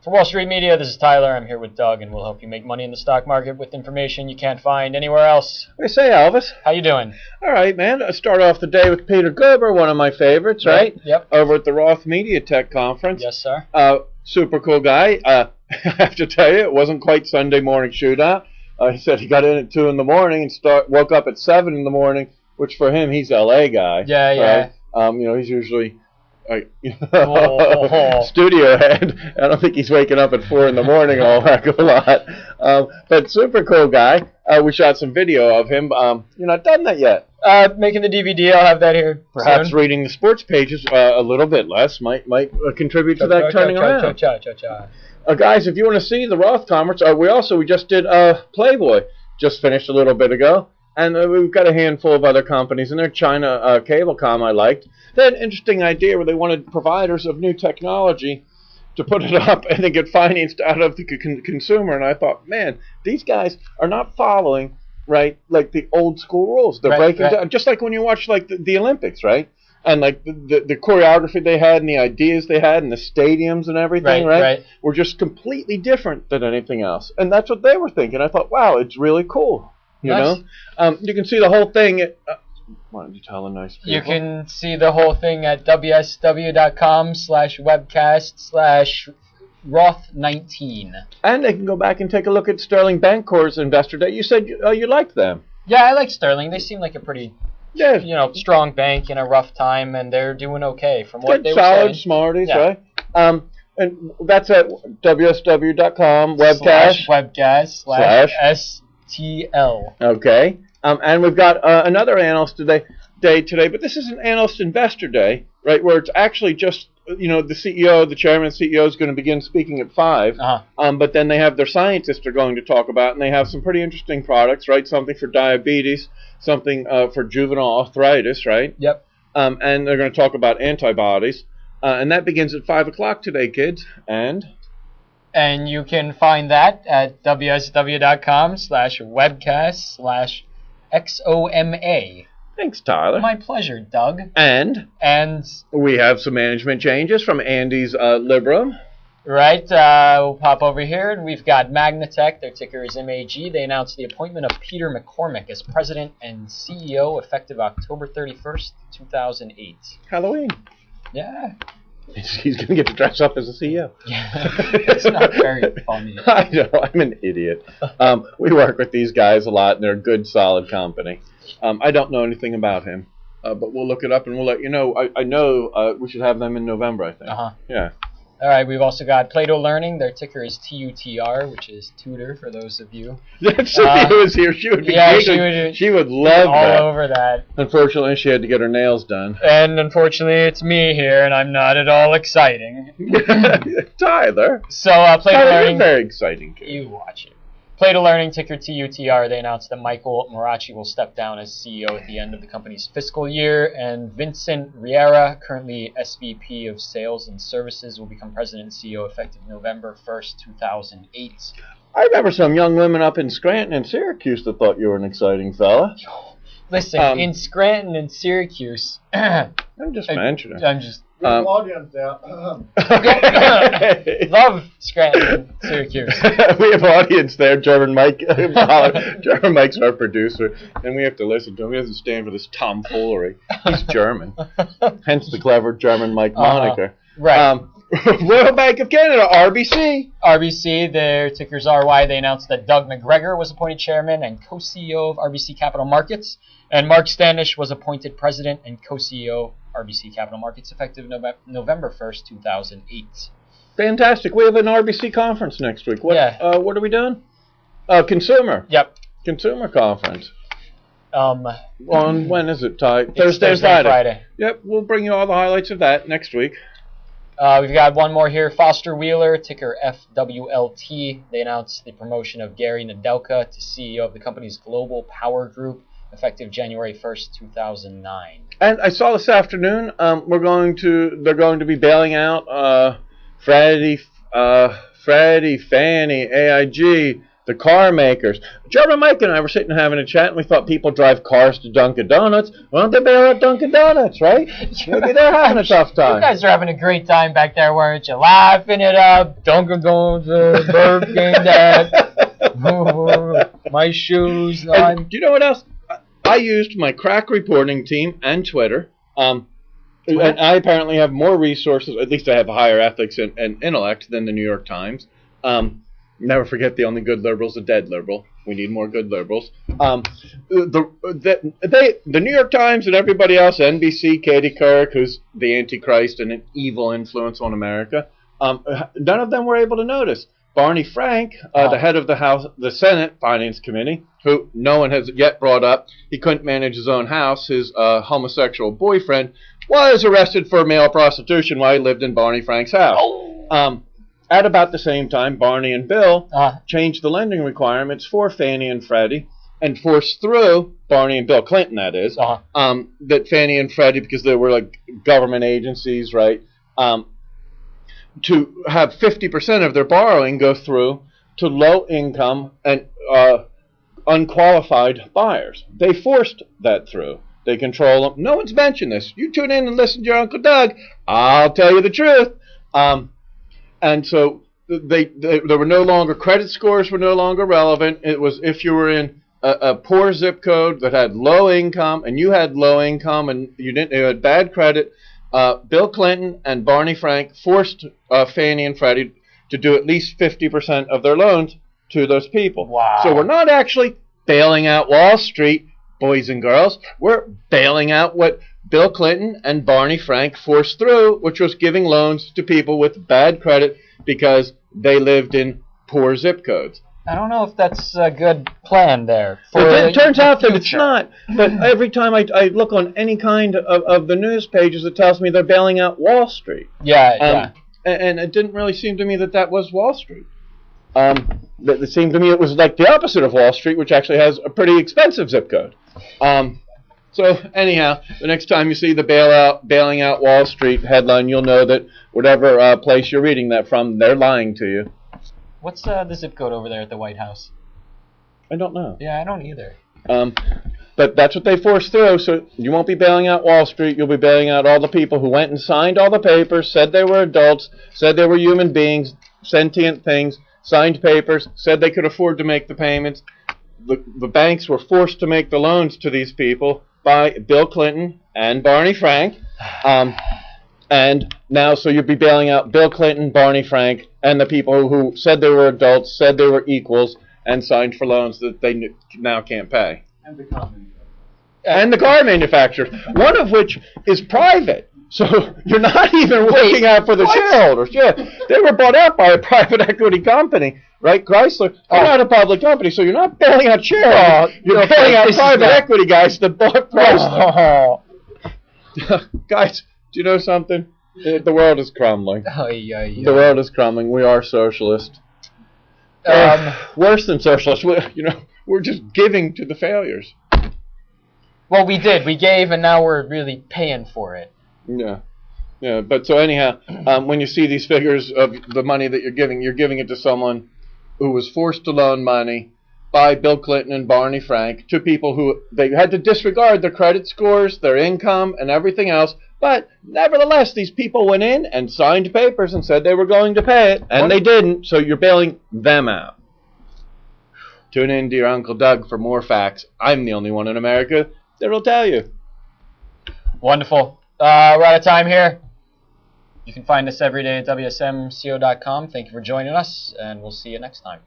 For Wall Street Media, this is Tyler. I'm here with Doug, and we'll help you make money in the stock market with information you can't find anywhere else. I say, Elvis. How you doing? All right, man. I start off the day with Peter Gerber, one of my favorites, right? Yep. Over at the Roth Media Tech Conference. Yes, sir. Super cool guy. I have to tell you, it wasn't quite Sunday morning shootout. He said he got in at 2 in the morning and woke up at 7 in the morning, which for him, he's LA guy. Yeah, yeah. Right? He's usually studio head. I don't think he's waking up at 4 in the morning a whole heck of a lot. But super cool guy. We shot some video of him. You're not done that yet. Making the DVD. I'll have that here Perhaps soon. reading the sports pages a little bit less might contribute to that turning around. Guys, if you want to see the Roth conference, we just did Playboy. Just finished a little bit ago. And we've got a handful of other companies in there. China Cablecom I liked. They had an interesting idea where they wanted providers of new technology to put it up and then get financed out of the consumer. And I thought, man, these guys are not following, right, like the old school rules. They're breaking down. Just like when you watch like the Olympics, right? And like the choreography they had and the ideas they had and the stadiums and everything, right? Were just completely different than anything else. And that's what they were thinking. I thought, wow, it's really cool. You know, you can see the whole thing. Why don't you tell the nice people? You can see the whole thing at wsw.com/webcast/Roth19. And they can go back and take a look at Sterling Bancorp's Investor Day. You said you liked them. Yeah, I like Sterling. They seem like a pretty, strong bank in a rough time, and they're doing okay from what they were saying. Solid, smarties, right? And that's at wsw.com webcast/STL. Okay. And we've got another analyst day today, but this is an analyst investor day, right, where it's actually just, the CEO, the chairman and CEO is going to begin speaking at 5. But then they have their scientists they're going to talk about, and they have some pretty interesting products, right? Something for diabetes, something for juvenile arthritis, right? Yep. And they're going to talk about antibodies. And that begins at 5 o'clock today, kids. And you can find that at wsw.com/webcast/XOMA. Thanks, Tyler. My pleasure, Doug. And we have some management changes from Andy's Librum. Right. We'll pop over here, and we've got Magnatech. Their ticker is MAG. They announced the appointment of Peter McCormick as president and CEO effective October 31st, 2008. Halloween. Yeah. He's going to get to dress up as a CEO. Yeah, it's not very funny. I know, I'm an idiot. We work with these guys a lot, and they're a good, solid company. I don't know anything about him, but we'll look it up and we'll let you know. I know we should have them in November, I think. Yeah. All right, we've also got Plato Learning. Their ticker is TUTR, which is tutor for those of you. If Sophia was here, she would be she would love all over that. Unfortunately, she had to get her nails done. And unfortunately, it's me here, and I'm not at all exciting. Tyler. So Plato Learning. You're very exciting, kid. You watch it. Plato Learning, ticker TUTR, they announced that Michael Marachi will step down as CEO at the end of the company's fiscal year, and Vincent Riera, currently SVP of Sales and Services, will become president and CEO effective November 1st, 2008. I remember some young women up in Scranton and Syracuse that thought you were an exciting fella. Listen, in Scranton and Syracuse... I'm just mentioning. I'm just... audience there. Love Scranton and Syracuse. We have audience there. German Mike. German Mike's our producer, and we have to listen to him. He doesn't stand for this tomfoolery. He's German. Hence the clever German Mike moniker. Right. Royal Bank of Canada, RBC. RBC, their ticker's RY. They announced that Doug McGregor was appointed chairman and co-CEO of RBC Capital Markets, and Mark Standish was appointed president and co-CEO of RBC Capital Markets effective November 1st, 2008. Fantastic. We have an RBC conference next week. What are we doing? Consumer. Yep. Consumer conference. On when is it, Ty? Thursday and Friday. Yep, we'll bring you all the highlights of that next week. We've got one more here. Foster Wheeler, ticker FWLT. They announced the promotion of Gary Nadelka to CEO of the company's Global Power Group, effective January 1st, 2009. And I saw this afternoon, they're going to be bailing out Freddie, Fannie, AIG, the car makers. German Mike and I were sitting having a chat, and we thought people drive cars to Dunkin' Donuts. Why don't they bail out Dunkin' Donuts, right? Maybe they're having a tough time. You guys are having a great time back there, weren't you? Laughing it up. Dunkin' Donuts, Burger King, Dad. My shoes. Do you know what else? I used my crack reporting team and Twitter. And I apparently have more resources, at least I have higher ethics and intellect than the New York Times. Never forget the only good liberal's a dead liberal. We need more good liberals. The New York Times and everybody else, NBC, Katie Couric, who's the Antichrist and an evil influence on America, none of them were able to notice. Barney Frank, the head of the Senate Finance Committee, who no one has yet brought up, he couldn't manage his own house. His homosexual boyfriend was arrested for male prostitution while he lived in Barney Frank's house. At about the same time, Barney and Bill changed the lending requirements for Fannie and Freddie and forced through, Barney and Bill Clinton, that is, that Fannie and Freddie, because they were like government agencies, right, to have 50% of their borrowing go through to low-income and unqualified buyers. They forced that through. They control them. No one's mentioned this. You tune in and listen to your Uncle Doug. I'll tell you the truth. And so there were no longer, credit scores were no longer relevant. It was if you were in a poor zip code that had low income and you had low income and you had bad credit, Bill Clinton and Barney Frank forced Fannie and Freddie to do at least 50% of their loans to those people. Wow. So we're not actually bailing out Wall Street, boys and girls. We're bailing out what Bill Clinton and Barney Frank forced through, which was giving loans to people with bad credit because they lived in poor zip codes. I don't know if that's a good plan there. It turns out that it's not. But every time I look on any kind of the news pages, it tells me they're bailing out Wall Street. Yeah. And it didn't really seem to me that was Wall Street. It seemed to me it was like the opposite of Wall Street, which actually has a pretty expensive zip code. So anyhow, the next time you see the bailing out Wall Street headline, you'll know that whatever place you're reading that from, they're lying to you. What's the zip code over there at the White House? I don't know. Yeah, I don't either. But that's what they forced through, so you won't be bailing out Wall Street. You'll be bailing out all the people who went and signed all the papers, said they were adults, said they were human beings, sentient things, signed papers, said they could afford to make the payments. The banks were forced to make the loans to these people by Bill Clinton and Barney Frank. And now, so you'll be bailing out Bill Clinton, Barney Frank, and the people who said they were adults, said they were equals, and signed for loans that they now can't pay. And the car manufacturer. And the car manufacturers, one of which is private. So you're not even looking out for the shareholders. Yeah, they were bought out by a private equity company, right? Chrysler. They're not a public company, so you're not bailing out shareholders. You're bailing out private equity guys that bought Chrysler. Guys, do you know something? The world is crumbling. The world is crumbling. We are socialist. Worse than socialist. We're just giving to the failures. Well, we did. We gave, and now we're really paying for it. Yeah. But so anyhow, when you see these figures of the money that you're giving it to someone who was forced to loan money by Bill Clinton and Barney Frank to people who they had to disregard their credit scores, their income, and everything else. But nevertheless, these people went in and signed papers and said they were going to pay it, and they didn't. So you're bailing them out. Tune in to your Uncle Doug for more facts. I'm the only one in America that'll tell you. Wonderful. We're out of time here. You can find us every day at WSMCO.com. Thank you for joining us, and we'll see you next time.